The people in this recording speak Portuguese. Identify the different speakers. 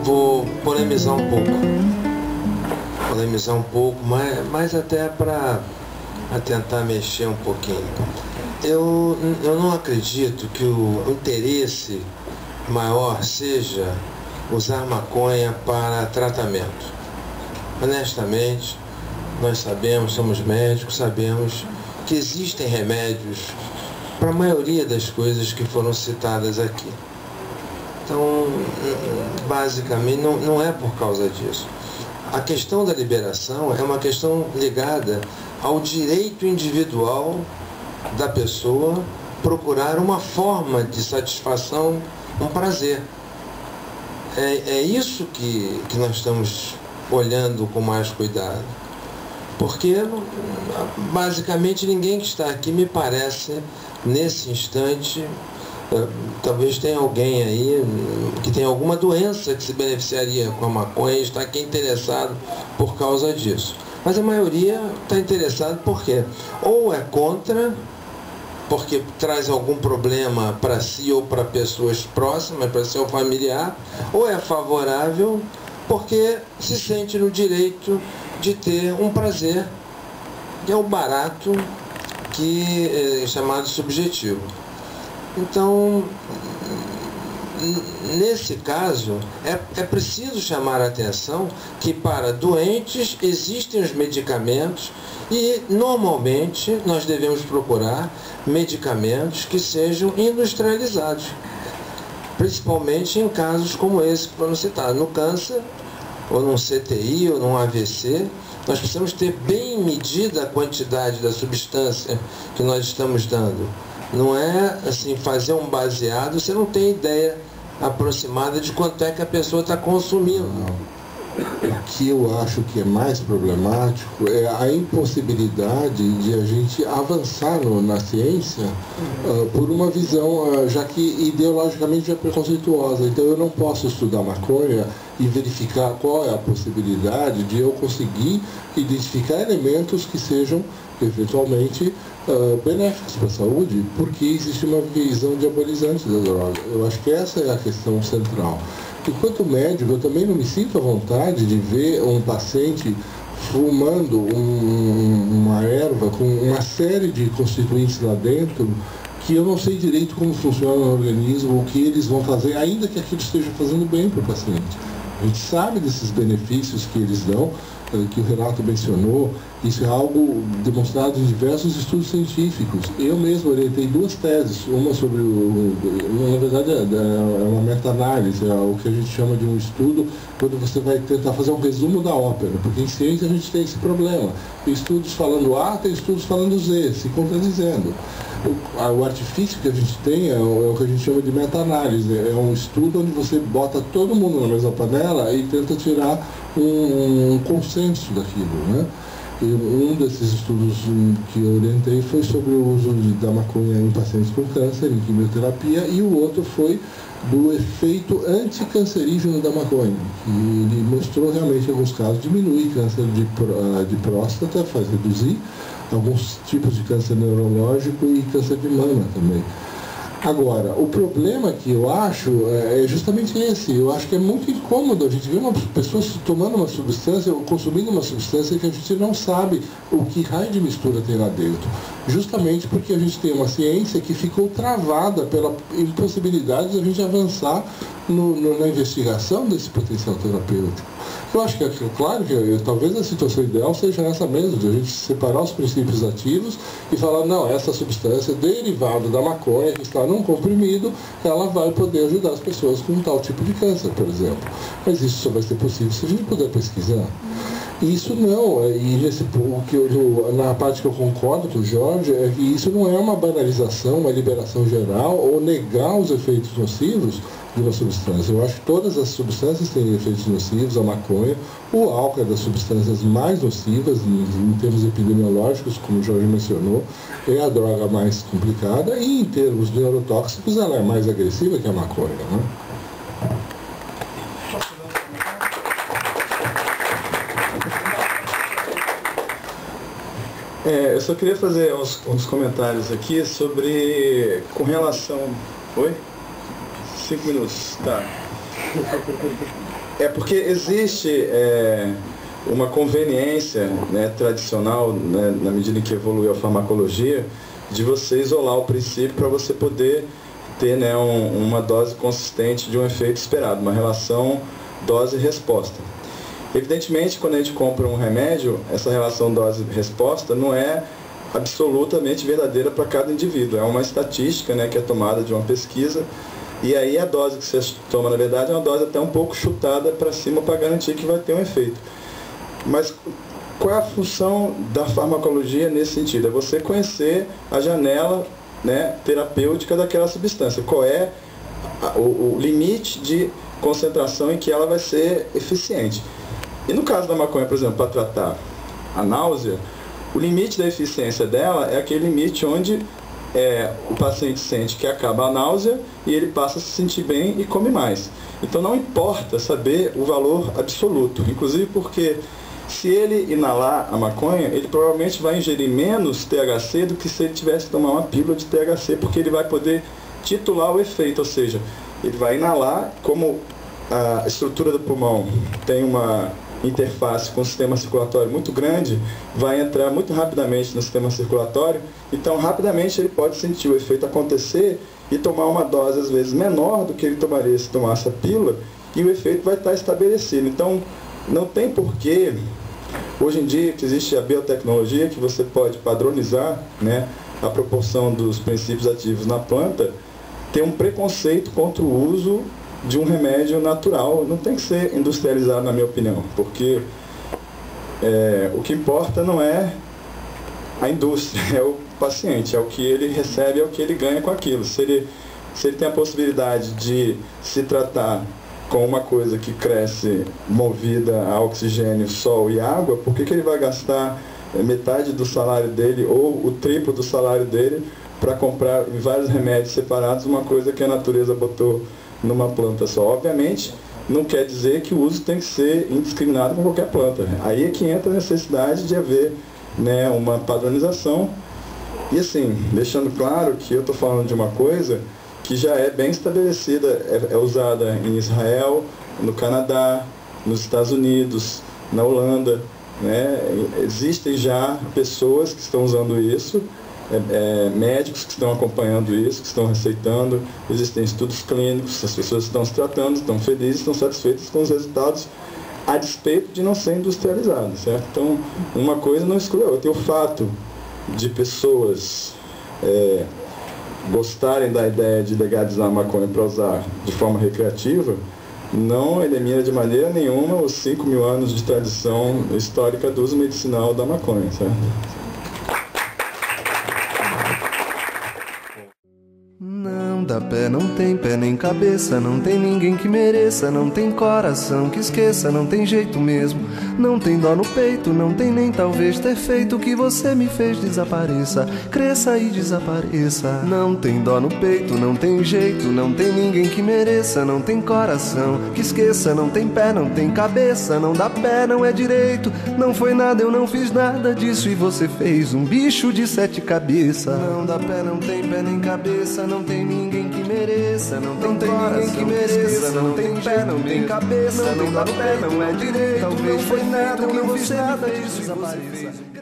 Speaker 1: vou polemizar um pouco. Polemizar um pouco, mas até para tentar mexer um pouquinho. Eu não acredito que o interesse maior seja usar maconha para tratamento. Honestamente, nós sabemos, somos médicos, sabemos que existem remédios para a maioria das coisas que foram citadas aqui. Então, basicamente, não é por causa disso. A questão da liberação é uma questão ligada ao direito individual da pessoa procurar uma forma de satisfação, um prazer. É isso que nós estamos olhando com mais cuidado. Porque, basicamente, ninguém que está aqui, me parece, nesse instante, talvez tenha alguém aí que tenha alguma doença que se beneficiaria com a maconha e está aqui interessado por causa disso. Mas a maioria está interessado por quê? Ou é contra, porque traz algum problema para si ou para pessoas próximas, para seu familiar, ou é favorável porque se sente no direito de ter um prazer, que é o barato, que é chamado subjetivo. Então, nesse caso, é preciso chamar a atenção que para doentes existem os medicamentos e, normalmente, nós devemos procurar medicamentos que sejam industrializados, principalmente em casos como esse que foram citados, no câncer, ou num CTI, ou num AVC. Nós precisamos ter bem medida a quantidade da substância que nós estamos dando. Não é assim, fazer um baseado, você não tem ideia aproximada de quanto é que a pessoa está consumindo.
Speaker 2: O que eu acho que é mais problemático é a impossibilidade de a gente avançar na ciência por uma visão, já que ideologicamente é preconceituosa. Então eu não posso estudar maconha e verificar qual é a possibilidade de eu conseguir identificar elementos que sejam eventualmente benéficos para a saúde, porque existe uma visão diabolizante da droga. Eu acho que essa é a questão central. Enquanto médico, eu também não me sinto à vontade de ver um paciente fumando uma erva com uma série de constituintes lá dentro que eu não sei direito como funciona no organismo, o que eles vão fazer, ainda que aquilo esteja fazendo bem para o paciente. A gente sabe desses benefícios que eles dão, que o Renato mencionou. Isso é algo demonstrado em diversos estudos científicos. Eu mesmo orientei 2 teses, uma sobre na verdade é uma meta-análise, é o que a gente chama de um estudo quando você vai tentar fazer um resumo da ópera, porque em ciência a gente tem esse problema. Tem estudos falando A, tem estudos falando Z, se contradizendo. O artifício que a gente tem é o que a gente chama de meta-análise. É um estudo onde você bota todo mundo na mesma panela e tenta tirar um consenso daquilo, né? E um desses estudos que eu orientei foi sobre o uso da maconha em pacientes com câncer, em quimioterapia, e o outro foi do efeito anticancerígeno da maconha, que ele mostrou realmente em alguns casos diminuir câncer de próstata, faz reduzir alguns tipos de câncer neurológico e câncer de mama também. Agora, o problema que eu acho é justamente esse. Eu acho que é muito incômodo a gente ver uma pessoa tomando uma substância ou consumindo uma substância que a gente não sabe o que raio de mistura tem lá dentro. Justamente porque a gente tem uma ciência que ficou travada pela impossibilidade de a gente avançar na investigação desse potencial terapêutico. Eu acho que é claro que talvez a situação ideal seja essa mesmo, de a gente separar os princípios ativos e falar, não, essa substância derivada da maconha que está num comprimido, ela vai poder ajudar as pessoas com um tal tipo de câncer, por exemplo. Mas isso só vai ser possível se a gente puder pesquisar. Isso não, e na parte que eu concordo com o Jorge, é que isso não é uma banalização, uma liberação geral ou negar os efeitos nocivos de uma substância. Eu acho que todas as substâncias têm efeitos nocivos, a maconha, o álcool é das substâncias mais nocivas em termos epidemiológicos, como o Jorge mencionou, é a droga mais complicada e em termos neurotóxicos ela é mais agressiva que a maconha, né?
Speaker 3: Eu só queria fazer uns comentários aqui com relação... Oi? 5 minutos, tá. É porque existe uma conveniência, né, tradicional, né, na medida em que evoluiu a farmacologia, de você isolar o princípio para você poder ter, né, uma dose consistente de um efeito esperado, uma relação dose-resposta. Evidentemente, quando a gente compra um remédio, essa relação dose-resposta não é absolutamente verdadeira para cada indivíduo. É uma estatística, né, que é tomada de uma pesquisa, e aí a dose que você toma, na verdade, é uma dose até um pouco chutada para cima para garantir que vai ter um efeito. Mas qual é a função da farmacologia nesse sentido? É você conhecer a janela, né, terapêutica daquela substância. Qual é o limite de concentração em que ela vai ser eficiente. E no caso da maconha, por exemplo, para tratar a náusea, o limite da eficiência dela é aquele limite onde o paciente sente que acaba a náusea e ele passa a se sentir bem e come mais. Então não importa saber o valor absoluto, inclusive porque se ele inalar a maconha, ele provavelmente vai ingerir menos THC do que se ele tivesse que tomar uma pílula de THC, porque ele vai poder titular o efeito, ou seja, ele vai inalar, como a estrutura do pulmão tem uma interface com o sistema circulatório muito grande, vai entrar muito rapidamente no sistema circulatório, então rapidamente ele pode sentir o efeito acontecer e tomar uma dose às vezes menor do que ele tomaria se tomasse a pílula, e o efeito vai estar estabelecido. Então não tem porquê, hoje em dia que existe a biotecnologia, que você pode padronizar, né, a proporção dos princípios ativos na planta, ter um preconceito contra o uso de um remédio natural. Não tem que ser industrializado, na minha opinião, porque o que importa não é a indústria, é o paciente, é o que ele recebe, é o que ele ganha com aquilo. Se ele tem a possibilidade de se tratar com uma coisa que cresce movida a oxigênio, sol e água, por que ele vai gastar metade do salário dele ou o triplo do salário dele para comprar em vários remédios separados uma coisa que a natureza botou numa planta só? Obviamente, não quer dizer que o uso tem que ser indiscriminado com qualquer planta. Aí é que entra a necessidade de haver, né, uma padronização. E assim, deixando claro que eu estou falando de uma coisa que já é bem estabelecida, é usada em Israel, no Canadá, nos Estados Unidos, na Holanda, né? Existem já pessoas que estão usando isso, médicos que estão acompanhando isso, que estão receitando, existem estudos clínicos, as pessoas estão se tratando, estão felizes, estão satisfeitas com os resultados, a despeito de não ser industrializado, certo? Então, uma coisa não exclui a outra. E o fato de pessoas gostarem da ideia de legalizar a maconha para usar de forma recreativa não elimina de maneira nenhuma os 5.000 anos de tradição histórica do uso medicinal da maconha, certo?
Speaker 4: Não dá pé, não tem pé nem cabeça, não tem ninguém que mereça, não tem coração que esqueça, não tem jeito mesmo, não tem dó no peito, não tem nem talvez ter feito o que você me fez desapareça, cresça e desapareça. Não tem dó no peito, não tem jeito, não tem ninguém que mereça, não tem coração que esqueça, não tem pé, não tem cabeça, não dá pé, não é direito, não foi nada, eu não fiz nada disso e você fez um bicho de 7 cabeças. Não dá pé, não tem pé nem cabeça, não tem ninguém que mereça, não tem ninguém que mereça, não tem pé, não tem cabeça, não dá pé, não é direito, talvez foi nada, eu não fiz nada disso e você fez.